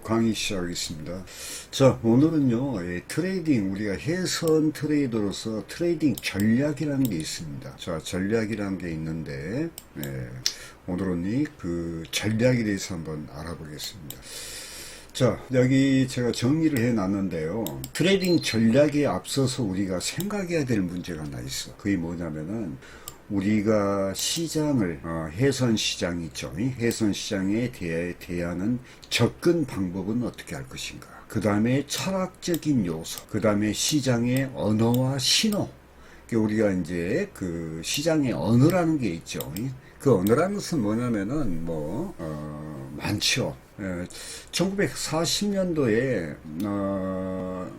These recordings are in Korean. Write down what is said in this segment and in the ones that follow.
강의 시작하겠습니다. 자, 오늘은요, 트레이딩, 우리가 해선 트레이더로서 트레이딩 전략이라는 게 있습니다. 자, 전략이라는 게 있는데, 오늘은 그 전략에 대해서 한번 알아보겠습니다. 자, 여기 제가 정리를 해 놨는데요. 트레이딩 전략에 앞서서 우리가 생각해야 될 문제가 하나 있어. 그게 뭐냐면은, 우리가 시장을 해선 시장 있죠. 해선 시장에 대하는 접근 방법은 어떻게 할 것인가. 그 다음에 철학적인 요소, 그 다음에 시장의 언어와 신호. 우리가 이제 그 시장의 언어라는 게 있죠. 그 언어라는 것은 뭐냐면은 많죠. 1940년도에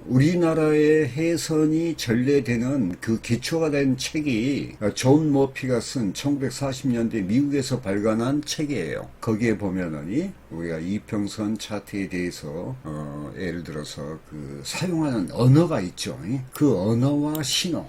우리나라의 해선이 전래되는 그 기초가 된 책이 존 머피가 쓴 1940년대 미국에서 발간한 책이에요. 거기에 보면은 우리가 이평선 차트에 대해서 예를 들어서 그 사용하는 언어가 있죠. 그 언어와 신호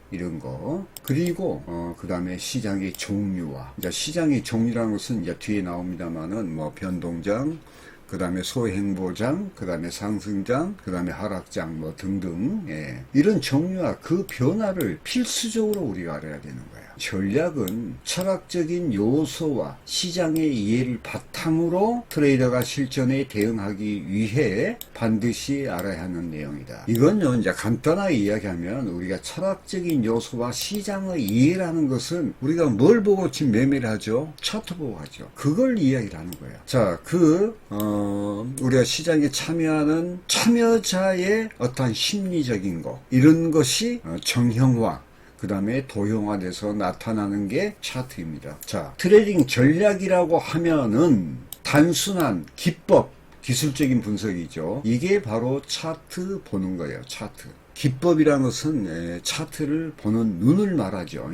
이런 거. 그리고 그 다음에 시장의 종류와, 이제 시장의 종류라는 것은 이제 뒤에 나옵니다만은 변동장, 그 다음에 소행보장, 그 다음에 상승장, 그 다음에 하락장 등등, 이런 종류와 그 변화를 필수적으로 우리가 알아야 되는 거예요. 전략은 철학적인 요소와 시장의 이해를 바탕으로 트레이더가 실전에 대응하기 위해 반드시 알아야 하는 내용이다. 이건요, 이제 간단하게 이야기하면 우리가 철학적인 요소와 시장의 이해라는 것은 우리가 뭘 보고 지금 매매를 하죠? 차트 보고 하죠. 그걸 이야기를 하는 거예요. 자, 우리가 시장에 참여하는 참여자의 어떠한 심리적인 거, 이런 것이 정형화, 그 다음에 도형화돼서 나타나는 게 차트입니다. 자, 트레이딩 전략이라고 하면은 단순한 기법, 기술적인 분석이죠. 이게 바로 차트 보는 거예요. 차트. 기법이라는 것은 차트를 보는 눈을 말하죠.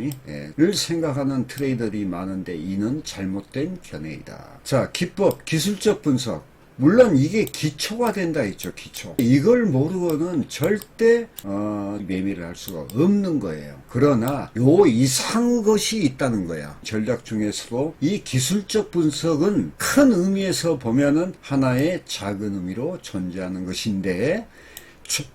를 생각하는 트레이더들이 많은데 이는 잘못된 견해이다. 자, 기법, 기술적 분석. 물론 이게 기초가 된다 했죠. 기초. 이걸 모르고는 절대 매매를 할 수가 없는 거예요. 그러나 요 이상 것이 있다는 거야. 전략 중에서도 이 기술적 분석은 큰 의미에서 보면은 하나의 작은 의미로 존재하는 것인데,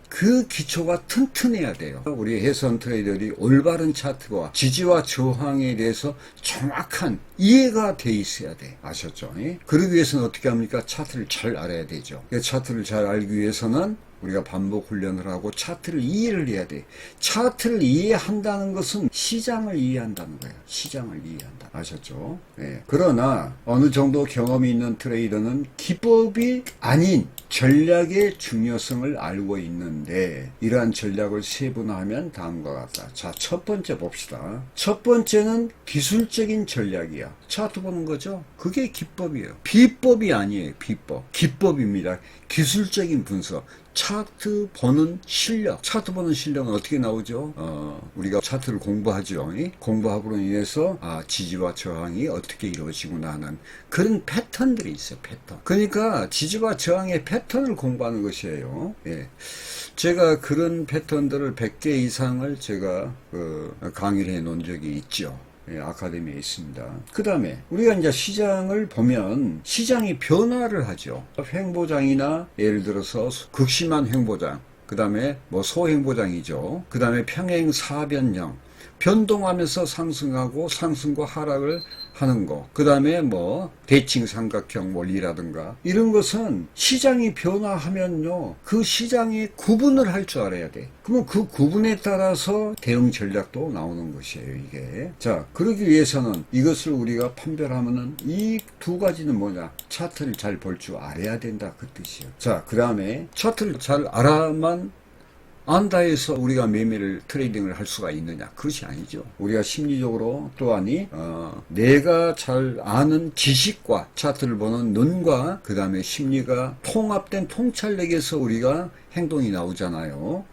그 기초가 튼튼해야 돼요. 우리 해선 트레이더들이 올바른 차트와 지지와 저항에 대해서 정확한 이해가 돼 있어야 돼. 아셨죠? 그러기 위해서는 어떻게 합니까? 차트를 잘 알아야 되죠. 차트를 잘 알기 위해서는 우리가 반복 훈련을 하고 차트를 이해를 해야 돼. 차트를 이해한다는 것은 시장을 이해한다는 거예요. 시장을 이해한다. 아셨죠? 그러나 어느 정도 경험이 있는 트레이더는 기법이 아닌 전략의 중요성을 알고 있는데, 이러한 전략을 세분화하면 다음과 같다. 자, 첫 번째 봅시다. 첫 번째는 기술적인 전략이야. 차트 보는 거죠? 그게 기법이에요. 비법이 아니에요. 비법. 기법입니다. 기술적인 분석. 차트 보는 실력. 차트 보는 실력은 어떻게 나오죠? 우리가 차트를 공부하죠. 공부함으로 인해서 지지와 저항이 어떻게 이루어지구나 하는 그런 패턴들이 있어요. 패턴. 그러니까 지지와 저항의 패턴을 공부하는 것이에요. 제가 그런 패턴들을 100개 이상을 제가 강의를 해 놓은 적이 있죠. 아카데미에 있습니다. 그 다음에 우리가 이제 시장을 보면 시장이 변화를 하죠. 횡보장이나 예를 들어서 극심한 횡보장, 그 다음에 소횡보장이죠. 그 다음에 평행사변형, 변동하면서 상승하고 상승과 하락을 하는 거. 그 다음에 대칭 삼각형 원리라든가 이런 것은 시장이 변화하면요, 그 시장의 구분을 할 줄 알아야 돼. 그러면 그 구분에 따라서 대응 전략도 나오는 것이에요, 이게. 자, 그러기 위해서는 이것을 우리가 판별하면은 이 두 가지는 뭐냐? 차트를 잘 볼 줄 알아야 된다, 그 뜻이에요. 자, 그 다음에 차트를 잘 알아만 안다 해서 우리가 매매를 트레이딩을 할 수가 있느냐? 그것이 아니죠. 우리가 심리적으로 또한이 내가 잘 아는 지식과 차트를 보는 눈과 그 다음에 심리가 통합된 통찰력에서 우리가 행동이 나오잖아요.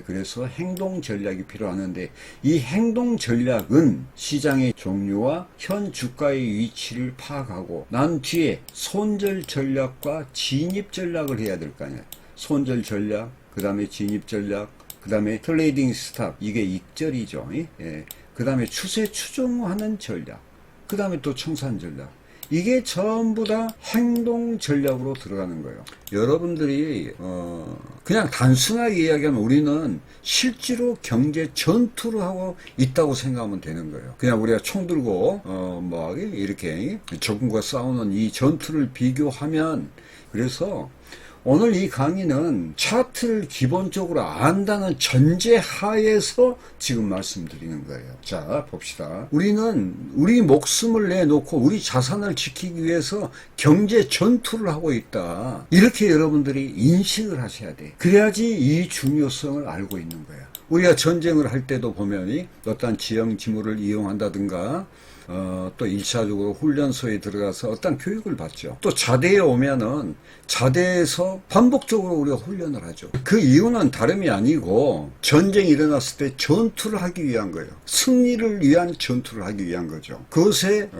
그래서 행동 전략이 필요하는데, 이 행동 전략은 시장의 종류와 현 주가의 위치를 파악하고 난 뒤에 손절 전략과 진입 전략을 해야 될 거 아니에요. 손절 전략, 그 다음에 진입 전략, 그 다음에 트레이딩 스탑, 이게 익절이죠. 그 다음에 추세 추종하는 전략, 그 다음에 또 청산 전략. 이게 전부 다 행동 전략으로 들어가는 거예요. 여러분들이 그냥 단순하게 이야기하면 우리는 실제로 경제 전투를 하고 있다고 생각하면 되는 거예요. 그냥 우리가 총 들고 뭐 이렇게 적군과 싸우는 이 전투를 비교하면, 그래서 오늘 이 강의는 차트를 기본적으로 안다는 전제 하에서 지금 말씀드리는 거예요. 자, 봅시다. 우리는 우리 목숨을 내놓고 우리 자산을 지키기 위해서 경제 전투를 하고 있다. 이렇게 여러분들이 인식을 하셔야 돼. 그래야지 이 중요성을 알고 있는 거야. 우리가 전쟁을 할 때도 보면 어떤 지형 지물을 이용한다든가 또 1차적으로 훈련소에 들어가서 어떤 교육을 받죠. 또 자대에 오면은 자대에서 반복적으로 우리가 훈련을 하죠. 그 이유는 다름이 아니고 전쟁이 일어났을 때 전투를 하기 위한 거예요. 승리를 위한 전투를 하기 위한 거죠. 그것에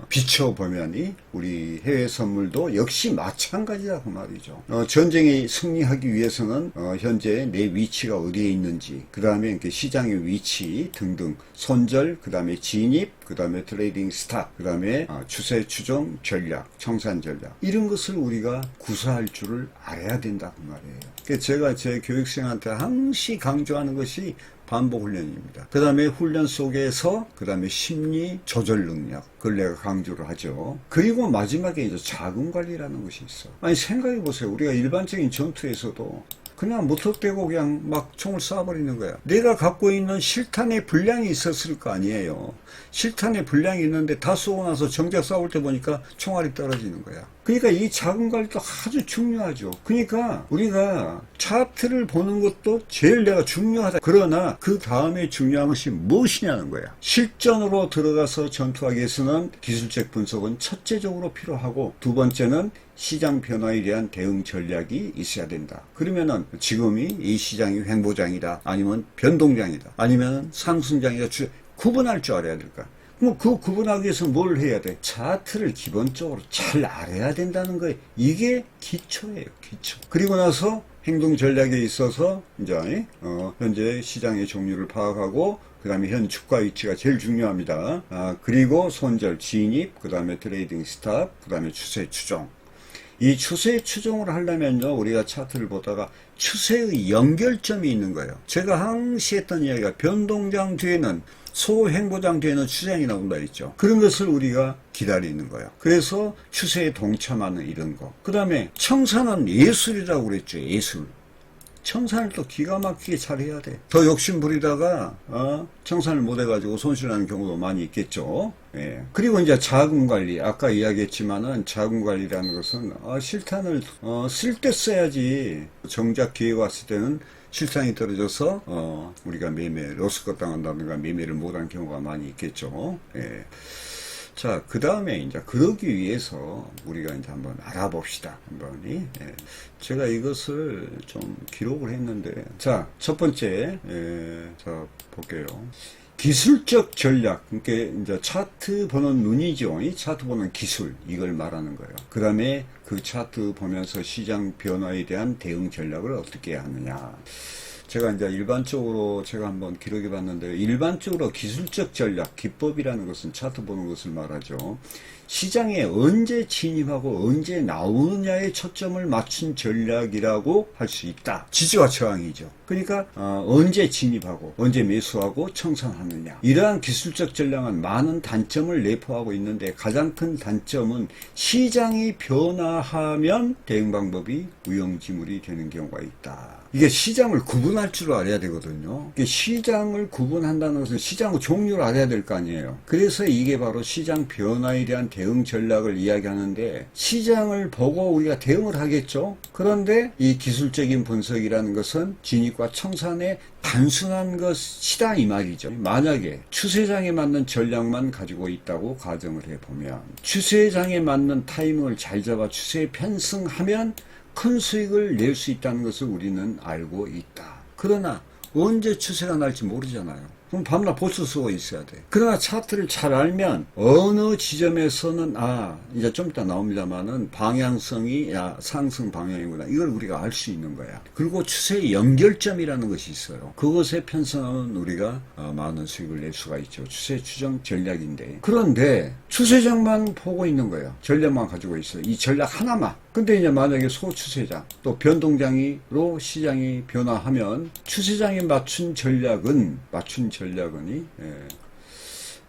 비춰보면 우리 해외 선물도 역시 마찬가지라고 말이죠. 전쟁이 승리하기 위해서는 현재 내 위치가 어디에 있는지, 그 다음에 시장의 위치 등등, 손절, 그 다음에 진입, 그 다음에 트레이딩 스탑, 그 다음에 추세 추종 전략, 청산 전략, 이런 것을 우리가 구사할 줄을 알아야 된다고 말이에요. 그래서 제가 제 교육생한테 항상 강조하는 것이 반복 훈련입니다. 그 다음에 훈련 속에서 그 다음에 심리 조절 능력, 그걸 내가 강조를 하죠. 그리고 마지막에 이제 자금 관리라는 것이 있어. 아니 생각해 보세요. 우리가 일반적인 전투에서도 그냥 무턱대고 그냥 막 총을 쏴버리는 거야. 내가 갖고 있는 실탄의 분량이 있었을 거 아니에요. 실탄의 분량이 있는데 다 쏘고 나서 정작 싸울 때 보니까 총알이 떨어지는 거야. 그러니까 이 자금 관리도 아주 중요하죠. 그러니까 우리가 차트를 보는 것도 제일 내가 중요하다. 그러나 그 다음에 중요한 것이 무엇이냐는 거야. 실전으로 들어가서 전투하기 위해서는 기술적 분석은 첫째적으로 필요하고, 두 번째는 시장 변화에 대한 대응 전략이 있어야 된다. 그러면은 지금이 이 시장이 횡보장이다, 아니면 변동장이다, 아니면 상승장이다, 구분할 줄 알아야 될까? 그럼 그 구분하기 위해서 뭘 해야 돼? 차트를 기본적으로 잘 알아야 된다는 거예요. 이게 기초예요, 기초. 그리고 나서 행동 전략에 있어서 이제 현재 시장의 종류를 파악하고, 그 다음에 현 주가 위치가 제일 중요합니다. 그리고 손절, 진입, 그 다음에 트레이딩 스탑, 그 다음에 추세 추종. 이 추세 추종을 하려면요, 우리가 차트를 보다가 추세의 연결점이 있는 거예요. 제가 항시 했던 이야기가 변동장 뒤에는, 소행보장 뒤에는 추세장이 나온다 했죠. 그런 것을 우리가 기다리는 거예요. 그래서 추세에 동참하는 이런 거. 그 다음에 청산은 예술이라고 그랬죠. 예술. 청산을 또 기가 막히게 잘 해야 돼. 더 욕심 부리다가 청산을 못 해가지고 손실나는 경우도 많이 있겠죠. 예. 그리고 이제 자금 관리, 아까 이야기했지만은 자금 관리라는 것은 실탄을 쓸 때 써야지. 정작 기회가 왔을 때는 실탄이 떨어져서 우리가 매매 로스컷 당한다든가 매매를 못한 경우가 많이 있겠죠. 예. 자, 그 다음에 이제 그러기 위해서 우리가 이제 한번 알아봅시다. 한번이. 예. 제가 이것을 좀 기록을 했는데, 자, 첫 번째, 자, 볼게요. 기술적 전략, 그러니까 이제 차트 보는 눈이죠. 이 차트 보는 기술, 이걸 말하는 거예요. 그 다음에 그 차트 보면서 시장 변화에 대한 대응 전략을 어떻게 하느냐. 제가 이제 일반적으로 제가 한번 기록해 봤는데, 일반적으로 기술적 전략, 기법이라는 것은 차트 보는 것을 말하죠. 시장에 언제 진입하고 언제 나오느냐에 초점을 맞춘 전략이라고 할 수 있다. 지지와 저항이죠. 그러니까 언제 진입하고 언제 매수하고 청산하느냐. 이러한 기술적 전략은 많은 단점을 내포하고 있는데, 가장 큰 단점은 시장이 변화하면 대응 방법이 우영지물이 되는 경우가 있다. 이게 시장을 구분할 줄 알아야 되거든요. 시장을 구분한다는 것은 시장의 종류를 알아야 될 거 아니에요. 그래서 이게 바로 시장 변화에 대한 대응 전략을 이야기하는데, 시장을 보고 우리가 대응을 하겠죠. 그런데 이 기술적인 분석이라는 것은 진입과 청산의 단순한 것이다 이 말이죠. 만약에 추세장에 맞는 전략만 가지고 있다고 가정을 해보면, 추세장에 맞는 타이밍을 잘 잡아 추세에 편승하면 큰 수익을 낼 수 있다는 것을 우리는 알고 있다. 그러나 언제 추세가 날지 모르잖아요. 그럼 밤낮 보수 쓰고 있어야 돼. 그러나 차트를 잘 알면 어느 지점에서는 이제 좀 이따 나옵니다만은 방향성이 상승 방향이구나. 이걸 우리가 알 수 있는 거야. 그리고 추세의 연결점이라는 것이 있어요. 그것에 편성하면 우리가 많은 수익을 낼 수가 있죠. 추세 추정 전략인데. 그런데 추세장만 보고 있는 거예요. 전략만 가지고 있어요. 이 전략 하나만. 근데 이제 만약에 소추세장 또 변동장으로 시장이 변화하면 추세장에 맞춘 전략은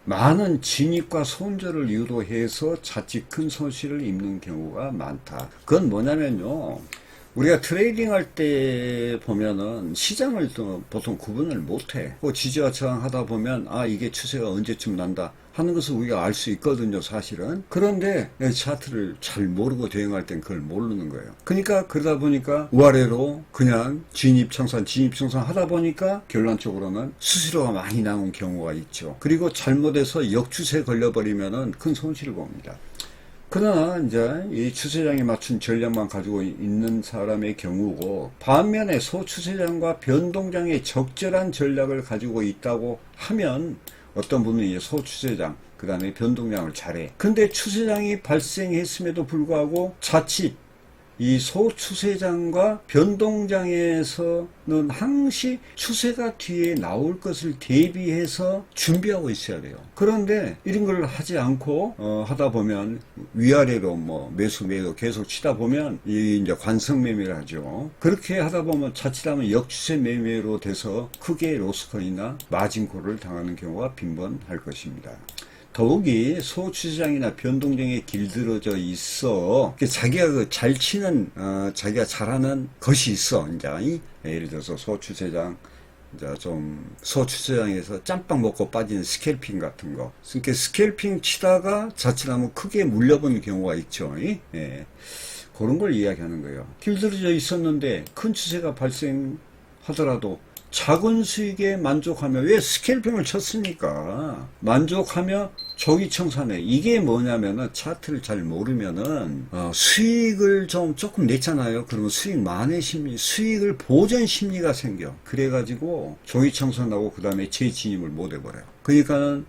많은 진입과 손절을 유도해서 자칫 큰 손실을 입는 경우가 많다. 그건 뭐냐면요. 우리가 트레이딩 할 때 보면은 시장을 또 보통 구분을 못해. 지지와 저항 하다 보면 이게 추세가 언제쯤 난다 하는 것을 우리가 알 수 있거든요, 사실은. 그런데 차트를 잘 모르고 대응할 땐 그걸 모르는 거예요. 그러니까 그러다 보니까 우아래로 그냥 진입 청산 하다 보니까 결론적으로는 수수료가 많이 나온 경우가 있죠. 그리고 잘못해서 역추세 걸려버리면은 큰 손실을 봅니다. 그러나 이제 이 추세장에 맞춘 전략만 가지고 있는 사람의 경우고, 반면에 소추세장과 변동장에 적절한 전략을 가지고 있다고 하면 어떤 분은 이제 소추세장 그 다음에 변동장을 잘해. 근데 추세장이 발생했음에도 불구하고 자칫 이 소추세장과 변동장에서는 항시 추세가 뒤에 나올 것을 대비해서 준비하고 있어야 돼요. 그런데 이런 걸 하지 않고 하다 보면 위아래로 매수 매도 계속 치다 보면 이 이제 관성 매매를 하죠. 그렇게 하다 보면 자칫하면 역추세 매매로 돼서 크게 로스컨이나 마진콜을 당하는 경우가 빈번할 것입니다. 더욱이 소추세장이나 변동장에 길들어져 있어 자기가 잘 치는 자기가 잘하는 것이 있어. 이제 예를 들어서 소추세장, 이제 좀 소추세장에서 짬빵 먹고 빠지는 스캘핑 같은 거. 그러니까 스캘핑 치다가 자칫하면 크게 물려본 경우가 있죠. 예. 그런 걸 이야기하는 거예요. 길들어져 있었는데 큰 추세가 발생하더라도 작은 수익에 만족하며, 왜 스캘핑을 쳤으니까 만족하며 조기청산해. 이게 뭐냐면은 차트를 잘 모르면은 수익을 조금 냈잖아요. 그러면 수익 만회 심리, 수익을 보전 심리가 생겨. 그래가지고 조기청산하고 그 다음에 재진입을 못 해버려요. 그러니까는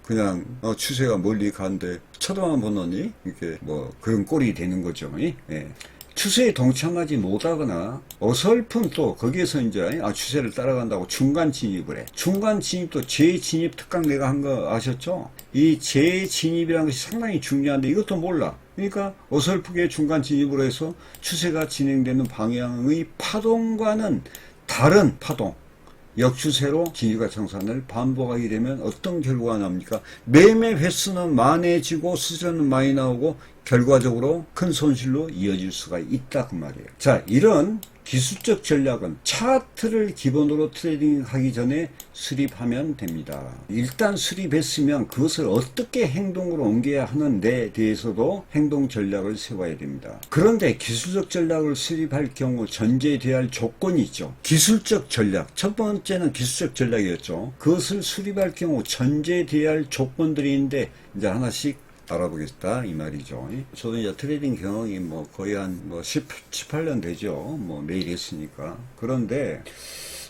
그냥 추세가 멀리 가는데 쳐다만 보느니 이렇게 그런 꼴이 되는 거죠. 예. 추세에 동참하지 못하거나 어설픈 또 거기에서 이제 추세를 따라간다고 중간 진입을 해. 중간 진입도 재진입 특강 내가 한 거 아셨죠? 이 재진입이라는 것이 상당히 중요한데 이것도 몰라. 그러니까 어설프게 중간 진입을 해서 추세가 진행되는 방향의 파동과는 다른 파동, 역추세로 진입과 청산을 반복하게 되면 어떤 결과가 납니까? 매매 횟수는 많아지고 수수료는 많이 나오고 결과적으로 큰 손실로 이어질 수가 있다 그 말이에요. 자, 이런 기술적 전략은 차트를 기본으로 트레이딩하기 전에 수립하면 됩니다. 일단 수립했으면 그것을 어떻게 행동으로 옮겨야 하는데 대해서도 행동 전략을 세워야 됩니다. 그런데 기술적 전략을 수립할 경우 전제되어야 할 조건이 있죠. 기술적 전략, 첫 번째는 기술적 전략이었죠. 그것을 수립할 경우 전제되어야 할 조건들이 있는데 이제 하나씩 알아보겠다 이 말이죠. 저도 이제 트레이딩 경험이 거의 한 18년 되죠. 매일 했으니까. 그런데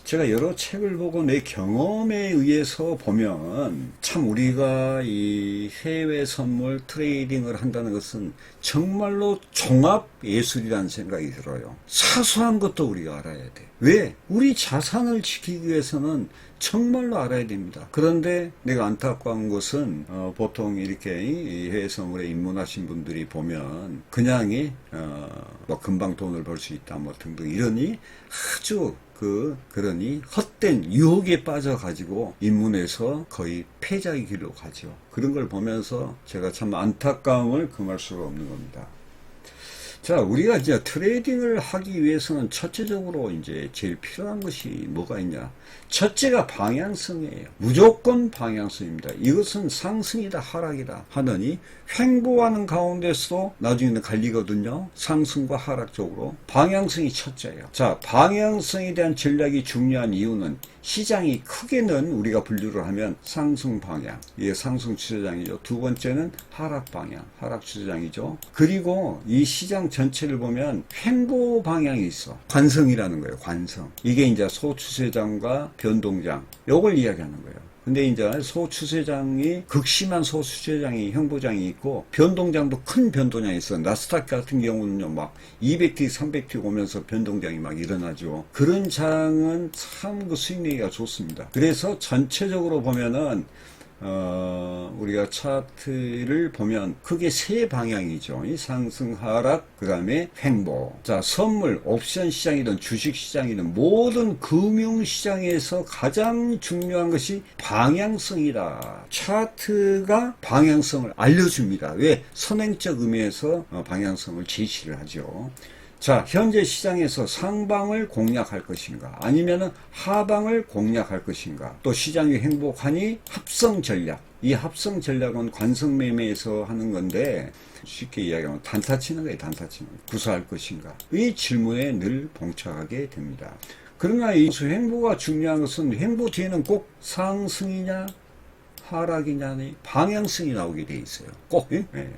제가 여러 책을 보고 내 경험에 의해서 보면 참 우리가 이 해외 선물 트레이딩을 한다는 것은 정말로 종합 예술이라는 생각이 들어요. 사소한 것도 우리가 알아야 돼. 왜? 우리 자산을 지키기 위해서는 정말로 알아야 됩니다. 그런데 내가 안타까운 것은 보통 이렇게 이 해외 선물에 입문하신 분들이 보면 그냥이 금방 돈을 벌 수 있다 등등 이러니 아주 그러니 헛된 유혹에 빠져가지고 입문해서 거의 패자의 길로 가죠. 그런 걸 보면서 제가 참 안타까움을 금할 수가 없는 겁니다. 자, 우리가 이제 트레이딩을 하기 위해서는 첫째적으로 이제 제일 필요한 것이 뭐가 있냐? 첫째가 방향성이에요. 무조건 방향성입니다. 이것은 상승이다 하락이다 하느니 횡보하는 가운데서도 나중에는 갈리거든요. 상승과 하락 쪽으로. 방향성이 첫째예요. 자, 방향성에 대한 전략이 중요한 이유는 시장이 크게는 우리가 분류를 하면 상승 방향, 이게 상승 추세장이죠. 두 번째는 하락 방향, 하락 추세장이죠. 그리고 이 시장 시장 전체를 보면 횡보 방향이 있어. 관성이라는 거예요. 관성. 이게 이제 소추세장과 변동장. 요걸 이야기하는 거예요. 근데 이제 소추세장이 극심한 소추세장이 횡보장이 있고 변동장도 큰 변동장이 있어. 나스닥 같은 경우는요 막 200티 300티 오면서 변동장이 막 일어나죠. 그런 장은 참 그 수익 내기가 좋습니다. 그래서 전체적으로 보면은 우리가 차트를 보면 크게 세 방향이죠. 이 상승, 하락, 그 다음에 횡보. 자, 선물, 옵션 시장이든 주식 시장이든 모든 금융 시장에서 가장 중요한 것이 방향성이다. 차트가 방향성을 알려줍니다. 왜? 선행적 의미에서 방향성을 제시를 하죠. 자, 현재 시장에서 상방을 공략할 것인가 아니면은 하방을 공략할 것인가, 또 시장이 행복하니 합성 전략. 이 합성 전략은 관성 매매에서 하는 건데 쉽게 이야기하면 단타 치는 거예요. 단타 치는 거. 구사할 것인가, 이 질문에 늘 봉착하게 됩니다. 그러나 이 횡보가 중요한 것은 횡보 뒤에는 꼭 상승이냐 하락이냐의 방향성이 나오게 돼 있어요. 꼭. 예? 네.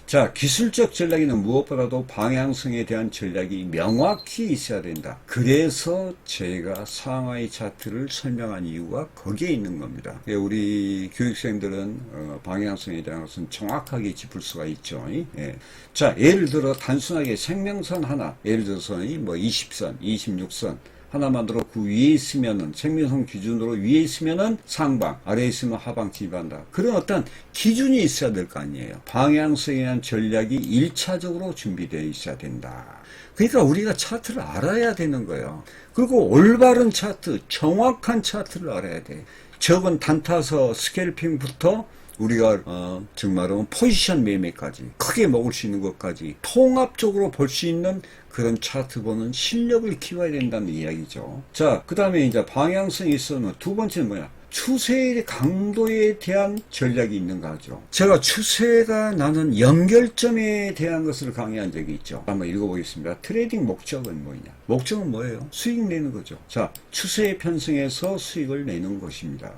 자, 기술적 전략에는 무엇보다도 방향성에 대한 전략이 명확히 있어야 된다. 그래서 제가 상하이 차트를 설명한 이유가 거기에 있는 겁니다. 우리 교육생들은 방향성에 대한 것은 정확하게 짚을 수가 있죠. 예. 자, 예를 들어 단순하게 생명선 하나, 예를 들어서 뭐 20선, 26선 하나만 들어 그 위에 있으면은 생명선 기준으로 위에 있으면은 상방, 아래에 있으면 하방 진입한다. 그런 어떤 기준이 있어야 될 거 아니에요. 방향성에 대한 전략이 1차적으로 준비되어 있어야 된다. 그러니까 우리가 차트를 알아야 되는 거예요. 그리고 올바른 차트, 정확한 차트를 알아야 돼. 적은 단타서 스캘핑부터 우리가 정말로 포지션 매매까지 크게 먹을 수 있는 것까지 통합적으로 볼 수 있는 그런 차트 보는 실력을 키워야 된다는 이야기죠. 자, 그 다음에 이제 방향성이 있어는 두 번째는 뭐야? 추세의 강도에 대한 전략이 있는가 하죠. 제가 추세가 나는 연결점에 대한 것을 강의한 적이 있죠. 한번 읽어보겠습니다. 트레이딩 목적은 뭐냐? 목적은 뭐예요? 수익 내는 거죠. 자, 추세에 편승해서 수익을 내는 것입니다.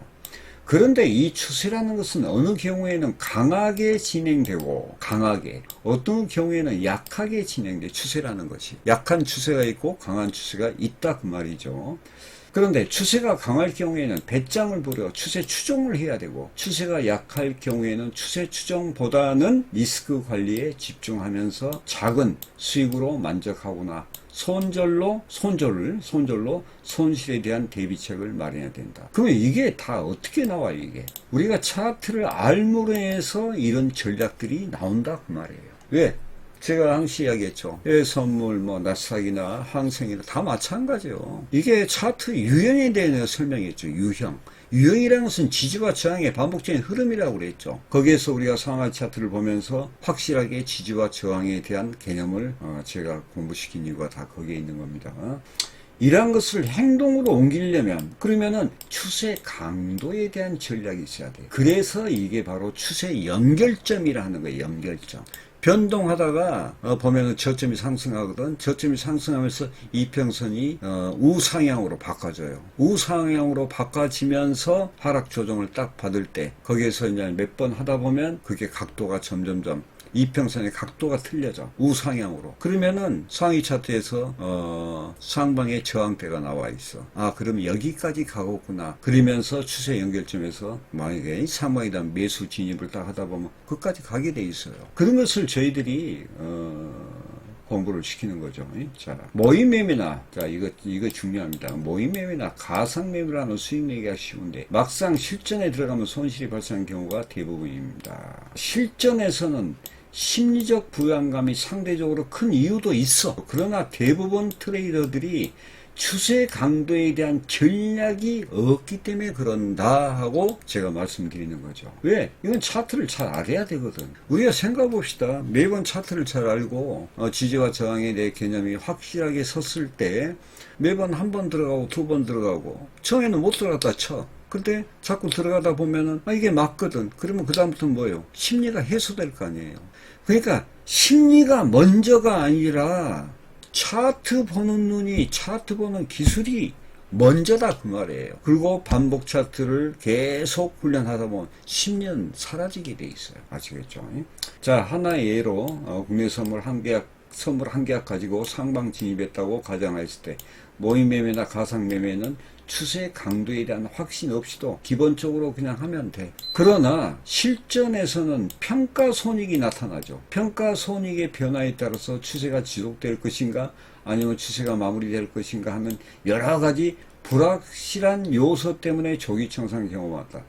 그런데 이 추세라는 것은 어느 경우에는 강하게 진행되고 강하게, 어떤 경우에는 약하게 진행돼. 추세라는 것이 약한 추세가 있고 강한 추세가 있다 그 말이죠. 그런데 추세가 강할 경우에는 배짱을 부려 추세 추종을 해야 되고, 추세가 약할 경우에는 추세 추종보다는 리스크 관리에 집중하면서 작은 수익으로 만족하거나 손절로 손실에 대한 대비책을 마련해야 된다. 그러면 이게 다 어떻게 나와요? 이게 우리가 차트를 알므로 해서 이런 전략들이 나온다 그 말이에요. 왜? 제가 항상 이야기했죠. 선물, 나스닥이나 항생이나 다 마찬가지예요. 이게 차트 유형에 대해 설명했죠. 유형이라는 것은 지지와 저항의 반복적인 흐름이라고 그랬죠. 거기에서 우리가 상하 차트를 보면서 확실하게 지지와 저항에 대한 개념을 제가 공부시킨 이유가 다 거기에 있는 겁니다. 이러한 것을 행동으로 옮기려면 그러면은 추세 강도에 대한 전략이 있어야 돼요. 그래서 이게 바로 추세 연결점이라 하는 거예요. 연결점. 변동하다가 보면은 저점이 상승하거든. 저점이 상승하면서 이평선이 우상향으로 바꿔져요. 우상향으로 바꿔지면서 하락 조정을 딱 받을 때 거기에서 이제 몇 번 하다 보면 그게 각도가 점점점 이평선의 각도가 틀려져. 우상향으로. 그러면은 상위 차트에서 상방의 저항대가 나와 있어. 아, 그럼 여기까지 가고구나. 그러면서 추세 연결점에서 만약에 상방이다 매수 진입을 딱 하다 보면 끝까지 가게 돼 있어요. 그런 것을 저희들이 공부를 시키는 거죠. 자, 모임 매매나, 자, 이거 중요합니다. 모임 매매나 가상 매매라는 수익 내기가 쉬운데 막상 실전에 들어가면 손실이 발생하는 경우가 대부분입니다. 실전에서는 심리적 부담감이 상대적으로 큰 이유도 있어. 그러나 대부분 트레이더들이 추세 강도에 대한 전략이 없기 때문에 그런다 하고 제가 말씀드리는 거죠. 왜? 이건 차트를 잘 알아야 되거든. 우리가 생각해 봅시다. 매번 차트를 잘 알고 지지와 저항에 대해 개념이 확실하게 섰을 때 매번 한 번 들어가고 두 번 들어가고 처음에는 못 들어갔다 쳐. 근데 자꾸 들어가다 보면은 이게 맞거든. 그러면 그 다음부터는 뭐예요? 심리가 해소될 거 아니에요. 그러니까 심리가 먼저가 아니라 차트 보는 눈이, 차트 보는 기술이 먼저다 그 말이에요. 그리고 반복 차트를 계속 훈련하다 보면 10년 사라지게 돼 있어요. 아시겠죠? 자, 하나의 예로 국내 선물 한 계약 선물 한 계약 가지고 상방 진입했다고 가정했을 때 모의매매나 가상매매는 추세 강도에 대한 확신 없이도 기본적으로 그냥 하면 돼. 그러나 실전에서는 평가손익이 나타나죠. 평가손익의 변화에 따라서 추세가 지속될 것인가 아니면 추세가 마무리될 것인가 하는 여러 가지 불확실한 요소 때문에 조기 청산 경우가 많다.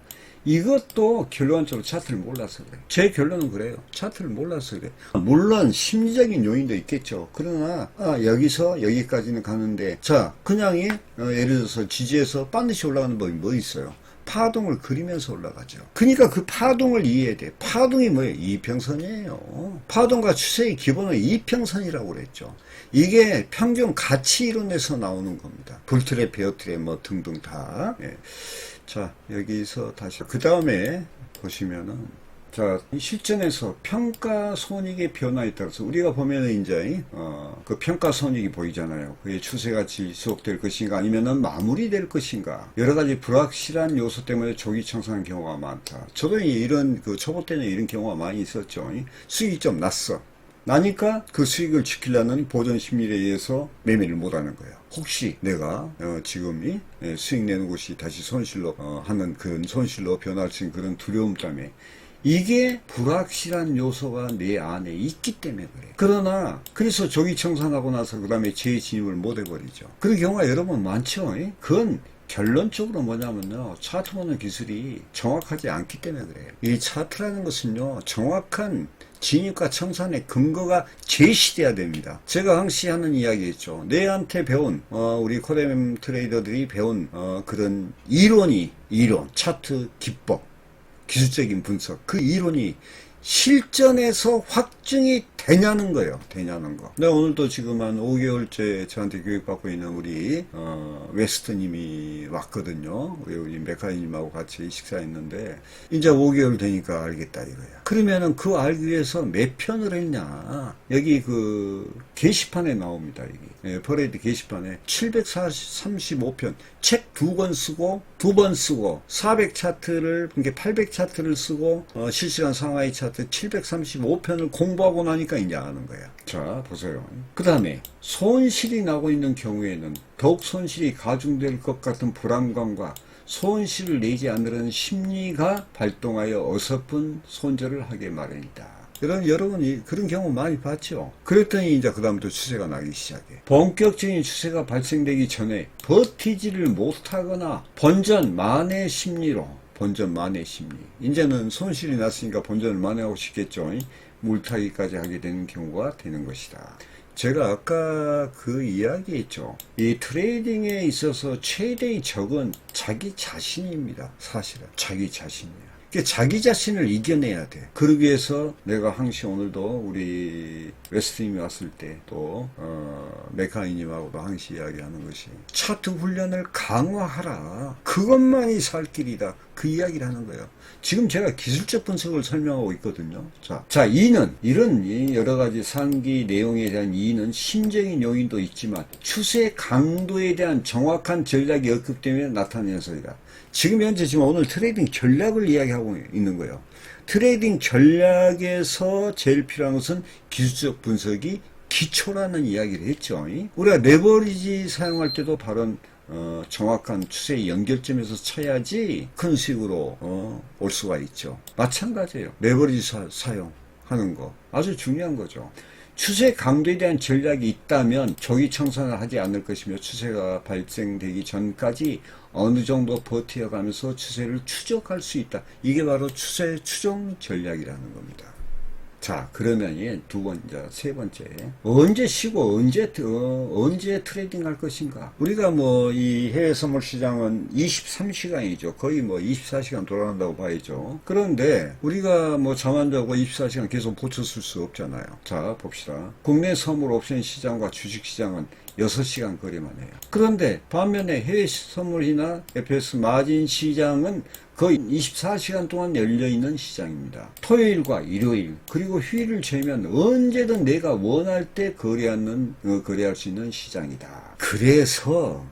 이것도 결론적으로 차트를 몰라서 그래. 제 결론은 그래요. 차트를 몰라서 그래. 물론 심리적인 요인도 있겠죠. 그러나 여기서 여기까지는 가는데 자 그냥 예를 들어서 지지에서 반드시 올라가는 법이 뭐 있어요? 파동을 그리면서 올라가죠. 그러니까 그 파동을 이해해야 돼. 파동이 뭐예요? 이평선이에요. 파동과 추세의 기본은 이평선이라고 그랬죠. 이게 평균 가치 이론에서 나오는 겁니다. 불트랩, 베어트랩 뭐 등등 다. 예. 자 여기서 다시 그 다음에 보시면은 자 실전에서 평가 손익의 변화에 따라서 우리가 보면은 이제 그 평가 손익이 보이잖아요. 그게 추세가 지속될 것인가 아니면은 마무리될 것인가 여러 가지 불확실한 요소 때문에 조기 청산하는 경우가 많다. 저도 이런 그 초보 때는 이런 경우가 많이 있었죠. 수익이 좀 났어. 나니까 그 수익을 지키려는 보전 심리에 의해서 매매를 못하는 거예요. 혹시 내가 지금이 수익 내는 곳이 다시 손실로 하는 그런 손실로 변할 수 있는 그런 두려움 때문에 이게 불확실한 요소가 내 안에 있기 때문에 그래. 그러나 그래서 조기 청산하고 나서 그 다음에 재진입을 못 해버리죠. 그런 경우가 여러 번 많죠. 그건 결론적으로 뭐냐면요. 차트 보는 기술이 정확하지 않기 때문에 그래요. 이 차트라는 것은요. 정확한 진입과 청산의 근거가 제시돼야 됩니다. 제가 항시 하는 이야기겠죠. 내한테 배운 우리 코뎀 트레이더들이 배운 그런 이론, 차트 기법, 기술적인 분석 그 이론이 실전에서 확증이 되냐는 거예요. 되냐는 거. 내가 오늘도 지금 한 5개월째 저한테 교육받고 있는 우리 웨스트님이 왔거든요. 우리 메카님하고 같이 식사했는데 이제 5개월 되니까 알겠다 이거야. 그러면은 그 알기 위해서 몇 편을 했냐. 여기 그 게시판에 나옵니다. 여기 퍼레이드 게시판에 735편 책 2권 쓰고 2번 쓰고 400 차트를 그러니까 800 차트를 쓰고 실시간 상하이 차트 735편을 공부하고 나니까 이제 아는 거야. 자 보세요. 그 다음에 손실이 나고 있는 경우에는 더욱 손실이 가중될 것 같은 불안감과 손실을 내지 않으려는 심리가 발동하여 어설픈 손절을 하게 마련이다. 여러분이 그런 경우 많이 봤죠. 그랬더니 이제 그 다음부터 추세가 나기 시작해. 본격적인 추세가 발생되기 전에 버티지를 못하거나 본전 만회 심리로 본전 만회 심리. 이제는 손실이 났으니까 본전을 만회하고 싶겠죠. 물타기까지 하게 되는 경우가 되는 것이다. 제가 아까 그 이야기했죠. 이 트레이딩에 있어서 최대의 적은 자기 자신입니다. 사실은 자기 자신이에요. 자기 자신을 이겨내야 돼. 그러기 위해서 내가 항상 오늘도 우리 웨스트님이 왔을 때 또 메카니님하고도 항상 이야기하는 것이 차트 훈련을 강화하라. 그것만이 살 길이다. 그 이야기를 하는 거예요. 지금 제가 기술적 분석을 설명하고 있거든요. 자, 이는 이런 여러 가지 상기 내용에 대한 이는 심적인 요인도 있지만 추세 강도에 대한 정확한 전략이 없기 때문에 나타나는 소리다. 지금 현재 오늘 트레이딩 전략을 이야기하고 있는 거예요. 트레이딩 전략에서 제일 필요한 것은 기술적 분석이 기초라는 이야기를 했죠. 우리가 레버리지 사용할 때도 바로 정확한 추세의 연결점에서 쳐야지 큰 수익으로 올 수가 있죠. 마찬가지예요. 레버리지 사용하는 거 아주 중요한 거죠. 추세 강도에 대한 전략이 있다면 조기 청산을 하지 않을 것이며 추세가 발생되기 전까지 어느 정도 버텨가면서 추세를 추적할 수 있다. 이게 바로 추세 추종 전략이라는 겁니다. 자, 그러면 세 번째. 언제 쉬고 언제 트레이딩 할 것인가? 우리가 이 해외 선물 시장은 23시간이죠. 거의 24시간 돌아간다고 봐야죠. 그런데 우리가 잠 안 자고 24시간 계속 보쳤을 수 없잖아요. 자, 봅시다. 국내 선물 옵션 시장과 주식 시장은 6시간 거리만 해요. 그런데 반면에 해외 선물이나 FX 마진 시장은 거의 24시간 동안 열려있는 시장입니다. 토요일과 일요일 그리고 휴일을 제외하면 언제든 내가 원할 때 거래할 수 있는 시장이다. 그래서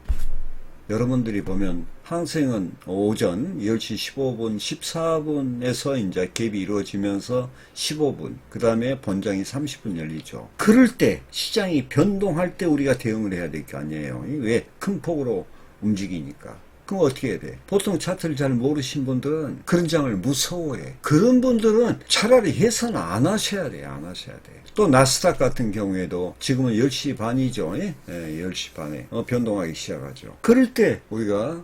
여러분들이 보면 항생은 오전 10시 15분, 14분에서 이제 갭이 이루어지면서 15분, 그 다음에 번장이 30분 열리죠. 그럴 때, 시장이 변동할 때 우리가 대응을 해야 될 게 아니에요. 왜? 큰 폭으로 움직이니까. 그럼 어떻게 해야 돼? 보통 차트를 잘 모르신 분들은 그런 장을 무서워해. 그런 분들은 차라리 해선 안 하셔야 돼. 안 하셔야 돼. 또 나스닥 같은 경우에도 지금은 10시 반이죠. 예? 10시 반에 변동하기 시작하죠. 그럴 때 우리가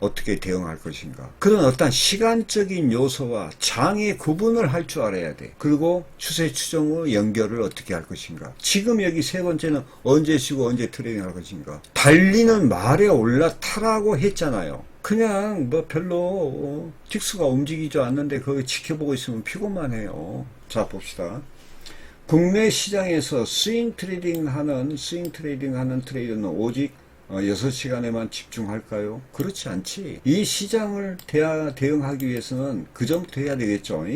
어떻게 대응할 것인가. 그런 어떤 시간적인 요소와 장의 구분을 할 줄 알아야 돼. 그리고 추세 추정의 연결을 어떻게 할 것인가. 지금 여기 세 번째는 언제 쉬고 언제 트레이딩 할 것인가. 달리는 말에 올라타라고 했잖아요. 그냥 뭐 별로 틱스가 움직이지 않는데 그거 지켜보고 있으면 피곤만 해요. 자, 봅시다. 국내 시장에서 스윙 트레이딩 하는 트레이더는 오직 6시간에만 집중할까요? 그렇지 않지. 이 시장을 대응하기 위해서는 그 정도 해야 되겠죠.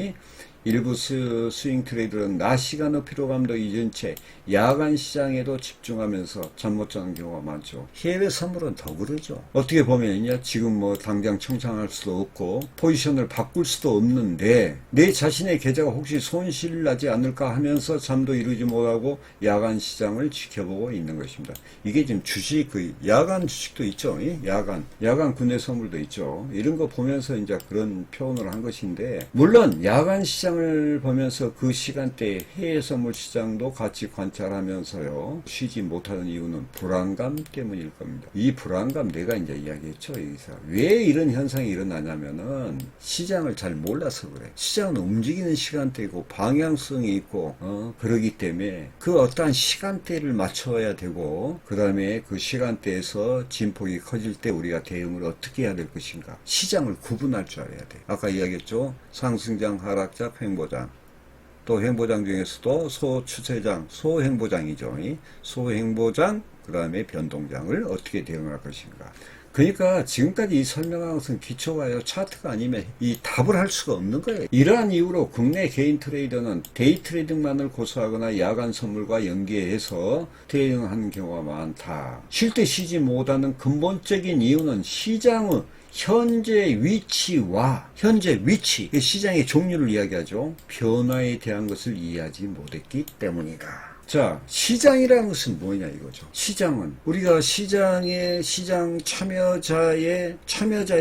일부 스윙 트레이더는 낮 시간의 피로감도 잊은 채 야간 시장에도 집중하면서 잠 못 자는 경우가 많죠. 해외 선물은 더 그러죠. 어떻게 보면요, 지금 뭐 당장 청산할 수도 없고 포지션을 바꿀 수도 없는데 내 자신의 계좌가 혹시 손실 나지 않을까 하면서 잠도 이루지 못하고 야간 시장을 지켜보고 있는 것입니다. 이게 지금 주식, 야간 주식도 있죠. 야간 국내 선물도 있죠. 이런 거 보면서 이제 그런 표현을 한 것인데, 물론 야간 시장 을 보면서 그 시간대에 해외 선물 시장도 같이 관찰하면서요, 쉬지 못하는 이유는 불안감 때문일 겁니다. 이 불안감 내가 이제 이야기했죠. 여기서 왜 이런 현상이 일어나냐면은 시장을 잘 몰라서 그래. 시장은 움직이는 시간대이고 방향성이 있고 그러기 때문에 그 어떠한 시간대를 맞춰야 되고, 그 다음에 그 시간대에서 진폭이 커질 때 우리가 대응을 어떻게 해야 될 것인가. 시장을 구분할 줄 알아야 돼. 아까 이야기했죠. 상승장, 하락장, 횡보장. 또 횡보장 중에서도 소추세장, 소횡보장이죠. 소횡보장, 그 다음에 변동장을 어떻게 대응할 것인가. 그러니까 지금까지 이 설명한 것은 기초가요, 차트가 아니면 이 답을 할 수가 없는 거예요. 이러한 이유로 국내 개인 트레이더는 데이 트레이딩만을 고수하거나 야간 선물과 연계해서 트레이딩하는 경우가 많다. 쉴 때 쉬지 못하는 근본적인 이유는 시장의 현재 위치와 시장의 종류를 이야기하죠. 변화에 대한 것을 이해하지 못했기 때문이다. 자, 시장이라는 것은 뭐냐 이거죠. 시장은 우리가 시장 참여자의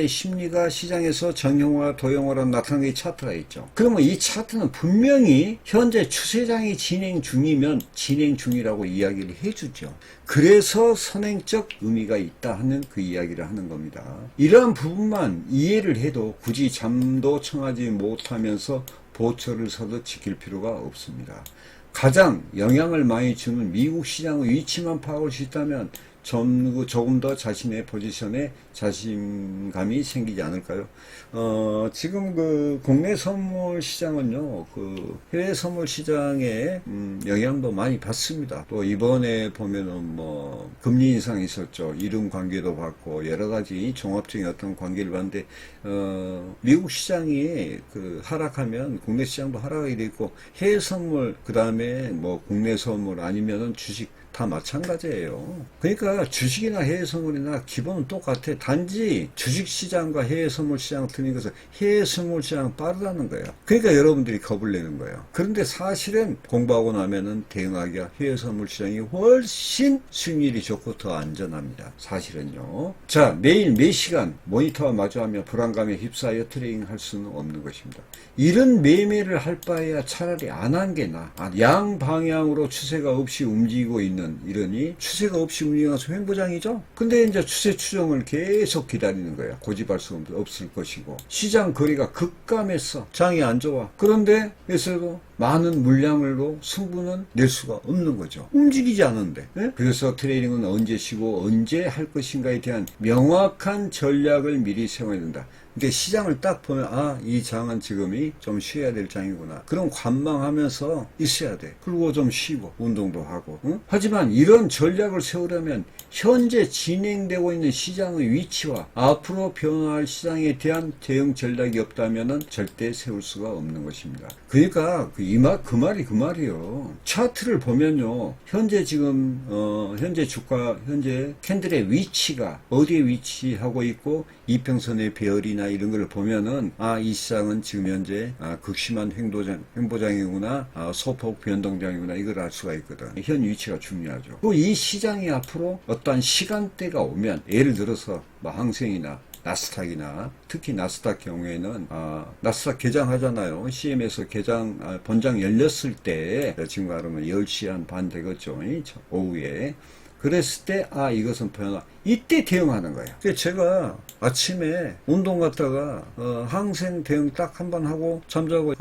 심리가 시장에서 정형화, 도형화로 나타나는 차트가 있죠. 그러면 이 차트는 분명히 현재 추세장이 진행 중이면 진행 중이라고 이야기를 해주죠. 그래서 선행적 의미가 있다 하는 그 이야기를 하는 겁니다. 이러한 부분만 이해를 해도 굳이 잠도 청하지 못하면서 보초를 서도 지킬 필요가 없습니다. 가장 영향을 많이 주는 미국 시장의 위치만 파악할 수 있다면 조금 더 자신의 포지션에 자신감이 생기지 않을까요? 지금 그 국내 선물 시장은요, 그 해외 선물 시장에 영향도 많이 받습니다. 또 이번에 보면은 뭐 금리 인상이 있었죠. 이름 관계도 받고 여러 가지 종합적인 어떤 관계를 봤는데, 미국 시장이 그 하락하면 국내 시장도 하락하게 돼 있고, 해외 선물, 그 다음에 뭐 국내 선물 아니면은 주식 다 마찬가지예요. 그러니까 주식이나 해외 선물이나 기본은 똑같아. 단지 주식 시장과 해외 선물 시장 틀린 것은 해외 선물 시장은 빠르다는 거예요. 그러니까 여러분들이 겁을 내는 거예요. 그런데 사실은 공부하고 나면은 대응하기가 해외 선물 시장이 훨씬 수익률이 좋고 더 안전합니다. 사실은요. 자, 매일 몇 시간 모니터와 마주하며 불안감에 휩싸여 트레이딩 할 수는 없는 것입니다. 이런 매매를 할 바에야 차라리 안 한 게 나아. 양방향으로 추세가 없이 움직이고 있는, 이러니 추세가 없이 움직여서 횡보장이죠. 근데 이제 추세 추정을 계속 기다리는 거야. 고집할 수 없을 것이고, 시장 거래가 급감했어. 장이 안 좋아. 그런데 에서도 많은 물량으로 승부는 낼 수가 없는 거죠. 움직이지 않은데. 예? 그래서 트레이딩은 언제 쉬고 언제 할 것인가에 대한 명확한 전략을 미리 세워야 된다. 근데 시장을 딱 보면 이 장은 지금이 좀 쉬어야 될 장이구나. 그럼 관망하면서 있어야 돼. 그리고 좀 쉬고 운동도 하고. 응? 하지만 이런 전략을 세우려면 현재 진행되고 있는 시장의 위치와 앞으로 변화할 시장에 대한 대응 전략이 없다면 절대 세울 수가 없는 것입니다. 그러니까 그 그 말이요. 차트를 보면요. 현재 지금, 현재 주가, 현재 캔들의 위치가 어디에 위치하고 있고, 이평선의 배열이나 이런 걸 보면은, 이 시장은 지금 현재, 극심한 횡보장이구나, 소폭 변동장이구나, 이걸 알 수가 있거든. 현 위치가 중요하죠. 또 이 시장이 앞으로 어떠한 시간대가 오면, 예를 들어서, 항생이나, 나스닥이나 특히 나스닥 경우에는 나스닥 개장하잖아요. CM에서 본장 열렸을 때 지금 말하면 10시 한 반 되겠죠. 오후에. 그랬을 때 이것은 변화. 이때 대응하는 거예요. 그래서 제가 아침에 운동 갔다가 항생 대응 딱 한 번 하고 잠자고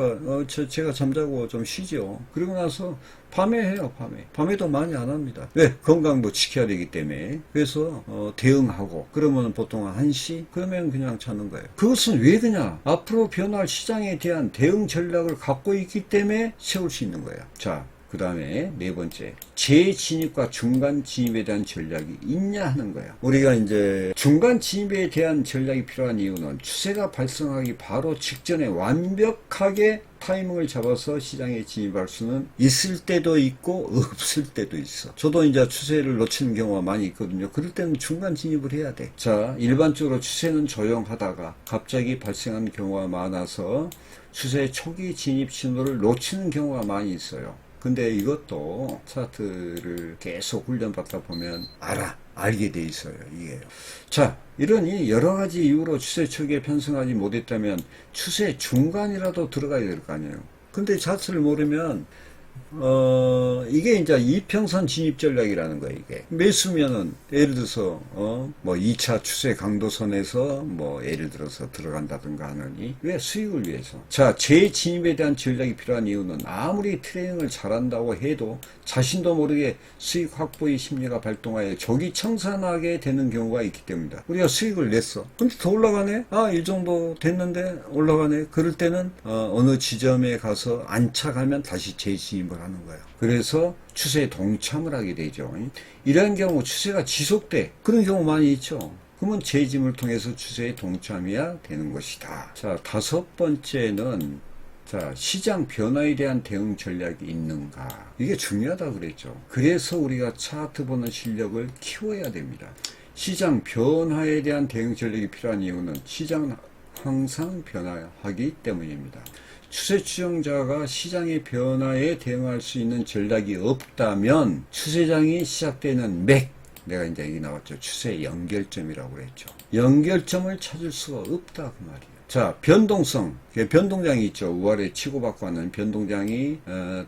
제가 잠자고 좀 쉬죠. 그리고 나서 밤에 해요. 밤에도 많이 안 합니다. 왜? 건강도 지켜야 되기 때문에. 그래서 대응하고 그러면 보통 1시 그러면 그냥 자는 거예요. 그것은 왜 그냐? 앞으로 변할 시장에 대한 대응 전략을 갖고 있기 때문에 세울 수 있는 거예요. 자, 그 다음에 네 번째, 재진입과 중간 진입에 대한 전략이 있냐 하는 거예요. 우리가 이제 중간 진입에 대한 전략이 필요한 이유는 추세가 발생하기 바로 직전에 완벽하게 타이밍을 잡아서 시장에 진입할 수는 있을 때도 있고 없을 때도 있어. 저도 이제 추세를 놓치는 경우가 많이 있거든요. 그럴 때는 중간 진입을 해야 돼. 자, 일반적으로 추세는 조용하다가 갑자기 발생하는 경우가 많아서 추세 초기 진입 신호를 놓치는 경우가 많이 있어요. 근데 이것도 차트를 계속 훈련받다 보면 알게 돼 있어요. 이게요. 자, 이러니 여러 가지 이유로 추세 초기에 편승하지 못했다면 추세 중간이라도 들어가야 될 거 아니에요. 근데 차트를 모르면 이게 이제 이평선 진입 전략이라는 거예요, 이게. 매수면은, 예를 들어서, 2차 추세 강도선에서, 예를 들어서 들어간다든가 하느니, 왜? 수익을 위해서. 자, 재진입에 대한 전략이 필요한 이유는 아무리 트레이닝을 잘한다고 해도 자신도 모르게 수익 확보의 심리가 발동하여 적이 청산하게 되는 경우가 있기 때문이다. 우리가 수익을 냈어. 근데 더 올라가네? 이 정도 됐는데 올라가네? 그럴 때는, 어느 지점에 가서 안착하면 다시 재진입을 하는 거예요. 그래서 추세에 동참을 하게 되죠. 이런 경우 추세가 지속돼. 그런 경우 많이 있죠. 그러면 재진입을 통해서 추세에 동참해야 되는 것이다. 자, 다섯 번째는 시장 변화에 대한 대응 전략이 있는가. 이게 중요하다 그랬죠. 그래서 우리가 차트 보는 실력을 키워야 됩니다. 시장 변화에 대한 대응 전략이 필요한 이유는 시장은 항상 변화하기 때문입니다. 추세 추정자가 시장의 변화에 대응할 수 있는 전략이 없다면 추세장이 시작되는 내가 이제 여기 나왔죠. 추세 연결점이라고 했죠. 연결점을 찾을 수가 없다 그 말이에요. 자, 변동성, 변동장이 있죠. 우아래 치고받고 하는 변동장이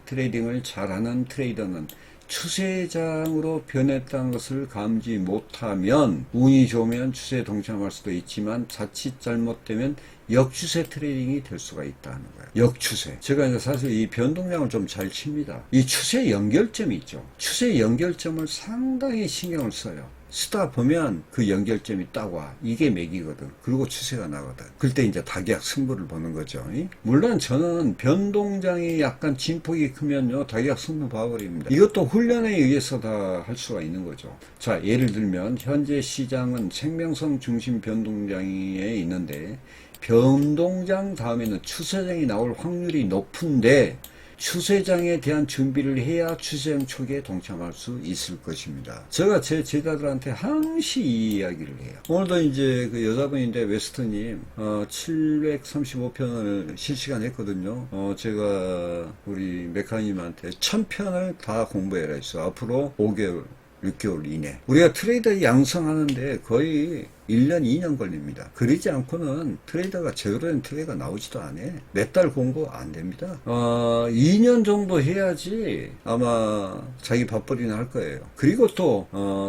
트레이딩을 잘하는 트레이더는 추세장으로 변했다는 것을 감지 못하면 운이 좋으면 추세에 동참할 수도 있지만 자칫 잘못되면 역추세 트레이딩이 될 수가 있다는 거예요. 역추세. 제가 이제 사실 이 변동량을 좀 잘 칩니다. 이 추세 연결점이 있죠. 추세 연결점을 상당히 신경을 써요. 쓰다 보면 그 연결점이 딱 와. 이게 맥이거든. 그리고 추세가 나거든. 그때 이제 다기약 승부를 보는 거죠. 물론 저는 변동장이 약간 진폭이 크면요. 다기약 승부 봐버립니다. 이것도 훈련에 의해서 다 할 수가 있는 거죠. 자, 예를 들면 현재 시장은 생명성 중심 변동장에 있는데 변동장 다음에는 추세장이 나올 확률이 높은데 추세장에 대한 준비를 해야 추세장 초기에 동참할 수 있을 것입니다. 제가 제 제자들한테 항시 이 이야기를 해요. 오늘도 이제 그 여자분인데 웨스트님 735편을 실시간 했거든요. 제가 우리 메카님한테 1000편을 다 공부해라 했어. 앞으로 5개월 6개월 이내. 우리가 트레이더 양성하는데 거의 1년, 2년 걸립니다. 그러지 않고는 트레이더가 제대로 된 트레이더가 나오지도 않아. 몇 달 공부 안 됩니다. 2년 정도 해야지 아마 자기 밥벌이는 할 거예요. 그리고 또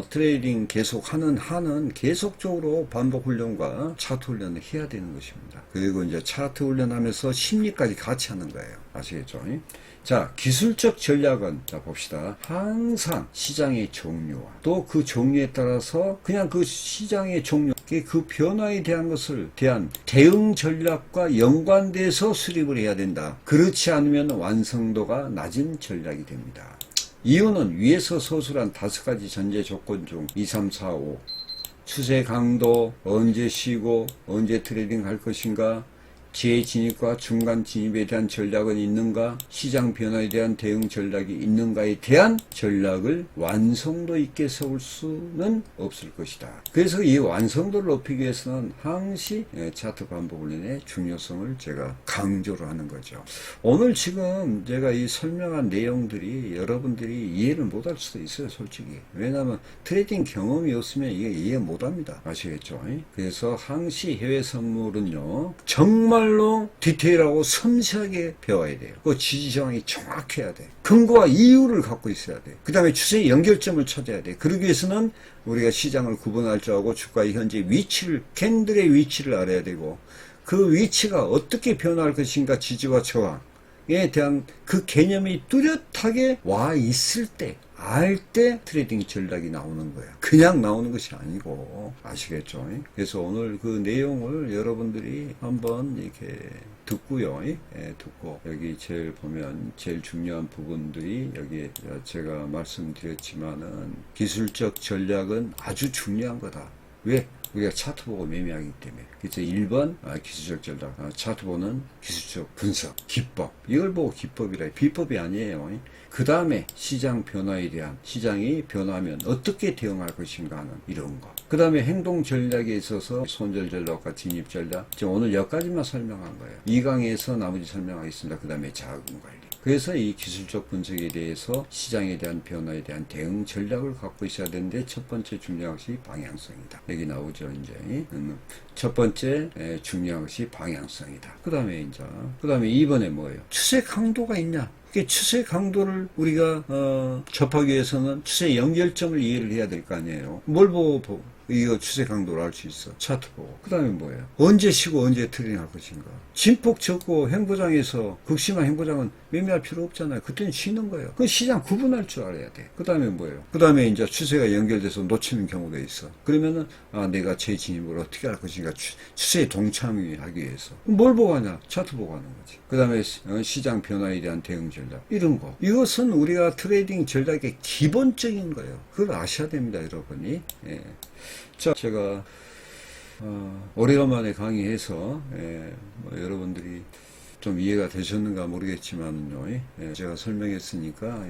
트레이딩 계속 하는 한은 계속적으로 반복 훈련과 차트 훈련을 해야 되는 것입니다. 그리고 이제 차트 훈련하면서 심리까지 같이 하는 거예요. 아시겠죠? 자, 기술적 전략은 자 봅시다. 항상 시장의 종류와 또 그 종류에 따라서 그냥 그 시장의 종류, 그 변화에 대한 것을 대한 대응 전략과 연관돼서 수립을 해야 된다. 그렇지 않으면 완성도가 낮은 전략이 됩니다. 이유는 위에서 서술한 5가지 전제 조건 중 2, 3, 4, 5 추세 강도, 언제 쉬고 언제 트레이딩 할 것인가, 재진입과 중간 진입에 대한 전략은 있는가, 시장 변화에 대한 대응 전략이 있는가에 대한 전략을 완성도 있게 세울 수는 없을 것이다. 그래서 이 완성도를 높이기 위해서는 항시 차트 반복 훈련의 중요성을 제가 강조를 하는 거죠. 오늘 지금 제가 이 설명한 내용들이 여러분들이 이해를 못할 수도 있어요, 솔직히. 왜냐하면 트레이딩 경험이 없으면 이게 이해 못합니다. 아시겠죠? 그래서 항시 해외 선물은요, 정말로 디테일하고 섬세하게 배워야 돼요. 그 지지저항이 정확해야 돼. 근거와 이유를 갖고 있어야 돼. 그 다음에 추세의 연결점을 찾아야 돼. 그러기 위해서는 우리가 시장을 구분할 줄 알고 주가의 현재 위치를, 캔들의 위치를 알아야 되고, 그 위치가 어떻게 변화할 것인가, 지지와 저항에 대한 그 개념이 뚜렷하게 와 있을 때, 알 때 트레이딩 전략이 나오는 거야. 그냥 나오는 것이 아니고. 아시겠죠? 그래서 오늘 그 내용을 여러분들이 한번 이렇게 듣고요. 듣고 여기 제일 보면 제일 중요한 부분들이 여기 제가 말씀드렸지만은 기술적 전략은 아주 중요한 거다. 왜? 우리가 차트 보고 매매하기 때문에. 그래서 1번 기술적 전략, 차트 보는 기술적 분석, 기법. 이걸 보고 기법이라, 비법이 아니에요. 그 다음에 시장 변화에 대한, 시장이 변화하면 어떻게 대응할 것인가 하는 이런 거. 그 다음에 행동 전략에 있어서 손절 전략과 진입 전략. 지금 오늘 여기까지만 설명한 거예요. 2강에서 나머지 설명하겠습니다. 그 다음에 자금 관리. 그래서 이 기술적 분석에 대해서 시장에 대한 변화에 대한 대응 전략을 갖고 있어야 되는데, 첫 번째 중요한 것이 방향성이다. 여기 나오죠, 이제. 첫 번째 중요한 것이 방향성이다. 그 다음에 2번에 뭐예요? 추세 강도가 있냐? 추세 강도를 우리가 접하기 위해서는 추세 연결점을 이해를 해야 될 거 아니에요. 뭘 보고 이거 추세 강도를 알 수 있어? 차트 보고. 그 다음에 뭐예요? 언제 쉬고 언제 트레이딩 할 것인가? 진폭 적고 행보장에서, 극심한 행보장은 매매할 필요 없잖아요. 그때는 쉬는 거예요. 그 시장 구분할 줄 알아야 돼. 그 다음에 뭐예요? 그 다음에 이제 추세가 연결돼서 놓치는 경우가 있어. 그러면은 내가 재진입을 어떻게 할 것인가? 추세에 동참하기 위해서. 뭘 보고 하냐? 차트 보고 하는 거지. 그 다음에 시장 변화에 대한 대응 전략. 이런 거. 이것은 우리가 트레이딩 전략의 기본적인 거예요. 그걸 아셔야 됩니다, 여러분이. 예. 자, 제가 오래간만에 강의해서 뭐 여러분들이 좀 이해가 되셨는가 모르겠지만요, 제가 설명했으니까